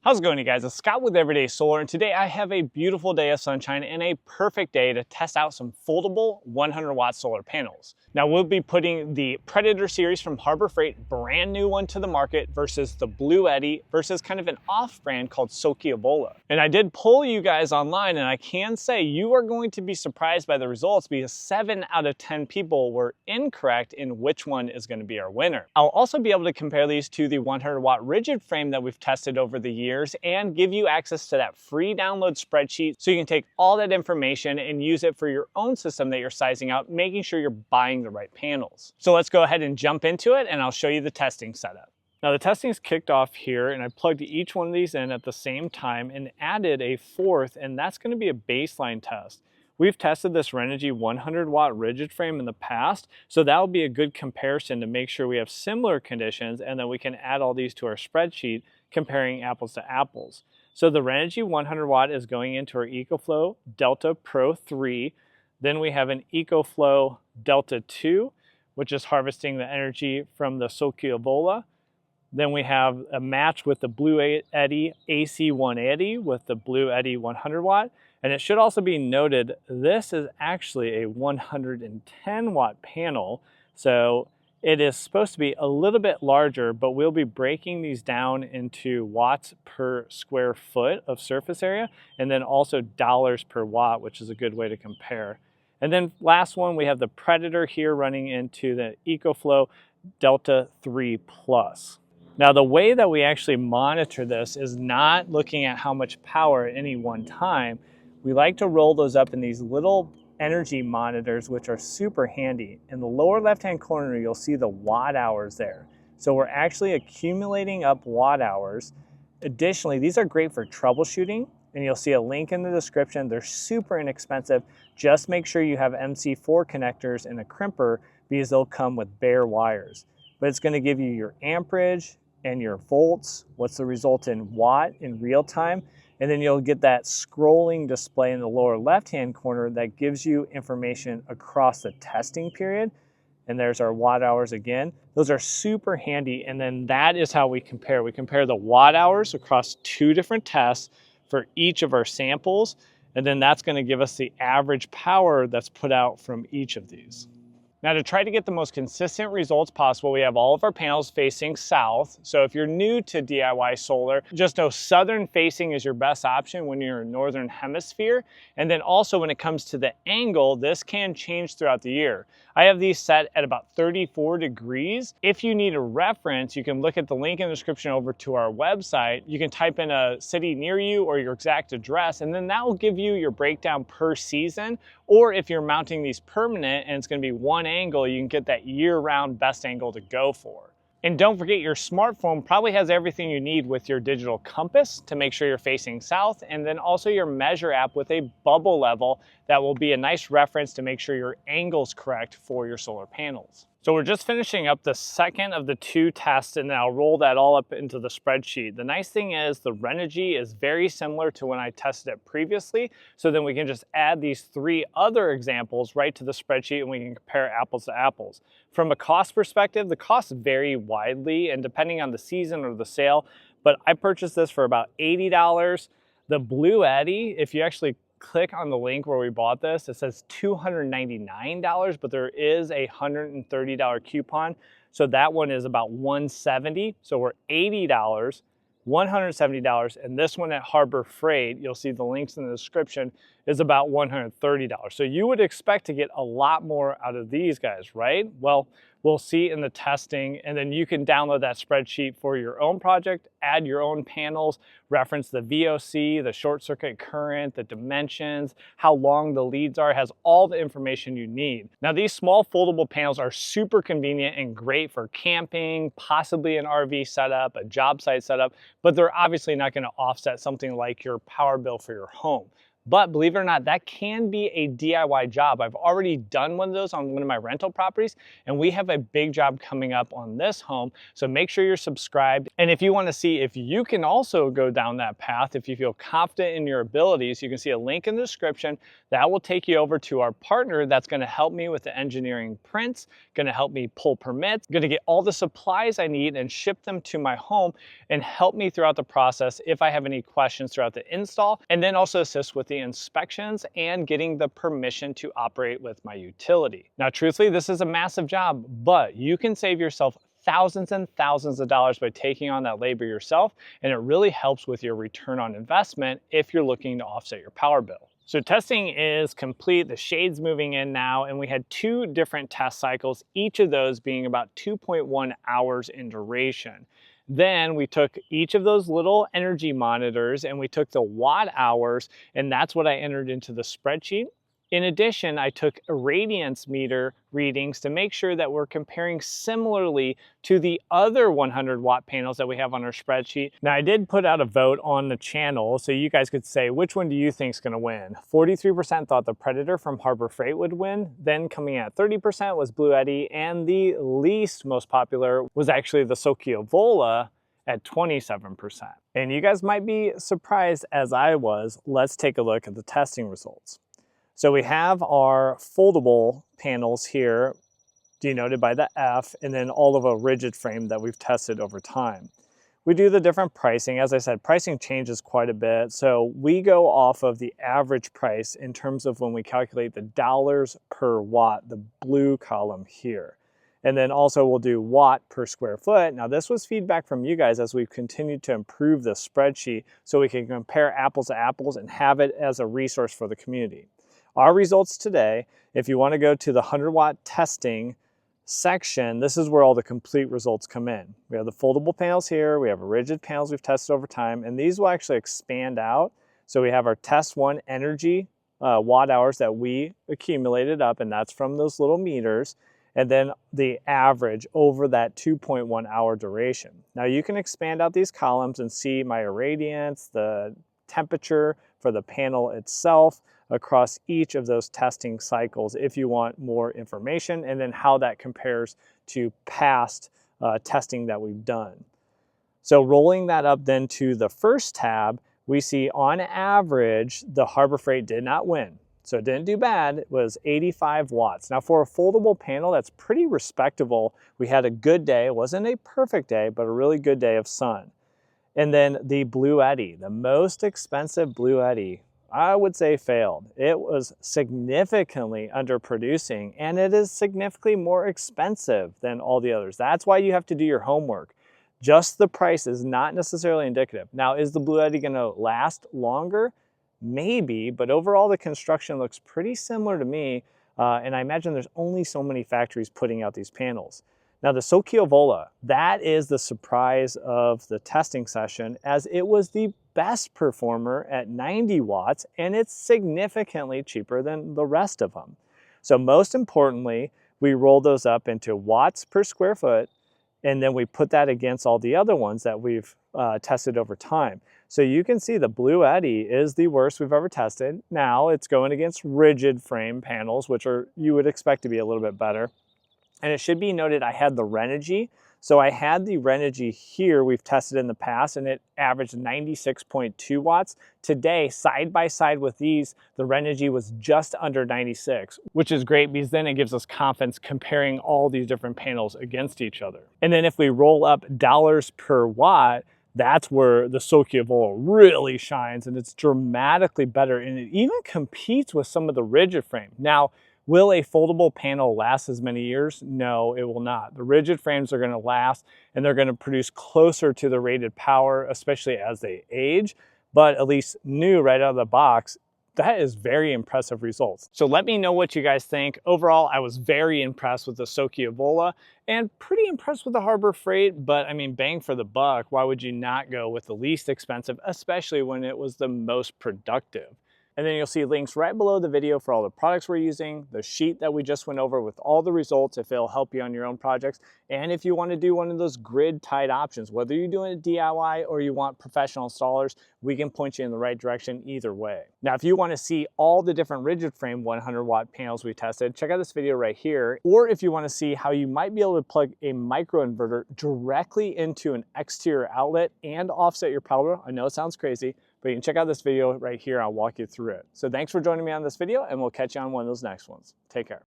How's it going, you guys? It's Scott with Everyday Solar, and today I have a beautiful day of sunshine and a perfect day to test out some foldable 100-watt solar panels. Now, we'll be putting the Predator series from Harbor Freight, brand new one to the market, versus the Blue Eddy, versus kind of an off-brand called Foldable. And I did poll you guys online, and I can say you are going to be surprised by the results because 7 out of 10 people were incorrect in which one is going to be our winner. I'll also be able to compare these to the 100-watt rigid frame that we've tested over the years and give you access to that free download spreadsheet so you can take all that information and use it for your own system that you're sizing out, making sure you're buying the right panels. So let's go ahead and jump into it and I'll show you the testing setup. Now the testing's kicked off here and I plugged each one of these in at the same time and added a fourth, and that's going to be a baseline test. We've tested this Renogy 100-watt rigid frame in the past, so that'll be a good comparison to make sure we have similar conditions, and then we can add all these to our spreadsheet comparing apples to apples. So the Renogy 100-watt is going into our EcoFlow Delta Pro 3. Then we have an EcoFlow Delta 2, which is harvesting the energy from the Foldable. Then we have a match with the Blue Eddy AC 180 with the Blue Eddy 100-watt. And it should also be noted, this is actually a 110-watt panel. So it is supposed to be a little bit larger, but we'll be breaking these down into watts per square foot of surface area, and then also dollars per watt, which is a good way to compare. And then last one, we have the Predator here running into the EcoFlow Delta 3 Plus. Now the way that we actually monitor this is not looking at how much power at any one time. We like to roll those up in these little energy monitors, which are super handy. In the lower left-hand corner, you'll see the watt hours there. So we're actually accumulating up watt hours. Additionally, these are great for troubleshooting, and you'll see a link in the description. They're super inexpensive. Just make sure you have MC4 connectors and a crimper because they'll come with bare wires. But it's going to give you your amperage and your volts, what's the result in watt in real time, and then you'll get that scrolling display in the lower left-hand corner that gives you information across the testing period. And there's our watt hours again. Those are super handy, and then that is how we compare. We compare the watt hours across 2 different tests for each of our samples, and then that's going to give us the average power that's put out from each of these. Now, to try to get the most consistent results possible, we have all of our panels facing south. So if you're new to DIY solar, just know southern facing is your best option when you're in northern hemisphere. And then also when it comes to the angle, this can change throughout the year. I have these set at about 34 degrees. If you need a reference, you can look at the link in the description over to our website. You can type in a city near you or your exact address, and then that will give you your breakdown per season. Or if you're mounting these permanent and it's going to be one angle, you can get that year-round best angle to go for. And don't forget, your smartphone probably has everything you need with your digital compass to make sure you're facing south, and then also your measure app with a bubble level that will be a nice reference to make sure your angle's correct for your solar panels. So we're just finishing up the second of the 2 tests, and then I'll roll that all up into the spreadsheet. The nice thing is the Renogy is very similar to when I tested it previously, so then we can just add these 3 other examples right to the spreadsheet and we can compare apples to apples. From a cost perspective, the costs vary widely and depending on the season or the sale, but I purchased this for about $80. The Blue Eddy, if you actually click on the link where we bought this, it says $299, but there is a $130 coupon. So that one is about $170. So we're $80, $170, and this one at Harbor Freight, you'll see the links in the description, is about $130. So you would expect to get a lot more out of these guys, right? Well, we'll see in the testing, and then you can download that spreadsheet for your own project, add your own panels, reference the VOC, the short circuit current, the dimensions, how long the leads are, has all the information you need. Now, these small foldable panels are super convenient and great for camping, possibly an RV setup, a job site setup, but they're obviously not going to offset something like your power bill for your home. But believe it or not, that can be a DIY job. I've already done one of those on one of my rental properties, and we have a big job coming up on this home. So make sure you're subscribed. And if you want to see if you can also go down that path, if you feel confident in your abilities, you can see a link in the description that will take you over to our partner that's going to help me with the engineering prints, going to help me pull permits, going to get all the supplies I need and ship them to my home and help me throughout the process if I have any questions throughout the install, and then also assist with the inspections and getting the permission to operate with my utility. Now, truthfully, this is a massive job, but you can save yourself thousands and thousands of dollars by taking on that labor yourself, and it really helps with your return on investment if you're looking to offset your power bill. So testing is complete, the shade's moving in now, and we had 2 different test cycles, each of those being about 2.1 hours in duration. Then we took each of those little energy monitors and we took the watt hours, and that's what I entered into the spreadsheet. In addition, I took irradiance meter readings to make sure that we're comparing similarly to the other 100 watt panels that we have on our spreadsheet. Now, I did put out a vote on the channel so you guys could say, which one do you think is gonna win? 43% thought the Predator from Harbor Freight would win. Then coming at 30% was Blue Eddy, and the least most popular was actually the Vola at 27%. And you guys might be surprised as I was. Let's take a look at the testing results. So we have our foldable panels here, denoted by the F, and then all of a rigid frame that we've tested over time. We do the different pricing. As I said, pricing changes quite a bit. So we go off of the average price in terms of when we calculate the dollars per watt, the blue column here. And then also we'll do watt per square foot. Now this was feedback from you guys as we've continued to improve the spreadsheet so we can compare apples to apples and have it as a resource for the community. Our results today, if you want to go to the 100 watt testing section, this is where all the complete results come in. We have the foldable panels here, we have rigid panels we've tested over time, and these will actually expand out. So we have our test 1 energy watt hours that we accumulated up, and that's from those little meters, and then the average over that 2.1 hour duration. Now you can expand out these columns and see my irradiance, the temperature for the panel itself across each of those testing cycles if you want more information, and then how that compares to past testing that we've done. So rolling that up then to the first tab, we see on average the Harbor Freight did not win. So it didn't do bad, it was 85 watts. Now for a foldable panel, that's pretty respectable. We had a good day, it wasn't a perfect day, but a really good day of sun. And then the Blue Eddy, the most expensive Blue Eddy, I would say failed. It was significantly underproducing, and it is significantly more expensive than all the others. That's why you have to do your homework. Just the price is not necessarily indicative. Now, is the Blue Eddy gonna last longer? Maybe, but overall the construction looks pretty similar to me, and I imagine there's only so many factories putting out these panels. Now the Vola, that is the surprise of the testing session, as it was the best performer at 90 watts, and it's significantly cheaper than the rest of them. So most importantly, we roll those up into watts per square foot, and then we put that against all the other ones that we've tested over time. So you can see the Blue Eddy is the worst we've ever tested. Now it's going against rigid frame panels, which are you would expect to be a little bit better. And it should be noted I had the Renogy. So I had the Renogy here we've tested in the past, and it averaged 96.2 watts. Today, side by side with these, the Renogy was just under 96, which is great because then it gives us confidence comparing all these different panels against each other. And then if we roll up dollars per watt, that's where the Vola really shines, and it's dramatically better, and it even competes with some of the rigid frame. Now, will a foldable panel last as many years? No, it will not. The rigid frames are going to last, and they're going to produce closer to the rated power, especially as they age, but at least new right out of the box, that is very impressive results. So let me know what you guys think. Overall, I was very impressed with the Vola and pretty impressed with the Harbor Freight, but I mean, bang for the buck, why would you not go with the least expensive, especially when it was the most productive? And then you'll see links right below the video for all the products we're using, the sheet that we just went over with all the results if it'll help you on your own projects. And if you want to do one of those grid tied options, whether you're doing a DIY or you want professional installers, we can point you in the right direction either way. Now, if you want to see all the different rigid frame 100 watt panels we tested, check out this video right here. Or if you want to see how you might be able to plug a microinverter directly into an exterior outlet and offset your power bill, I know it sounds crazy, but you can check out this video right here. I'll walk you through it. So thanks for joining me on this video, and we'll catch you on one of those next ones. Take care.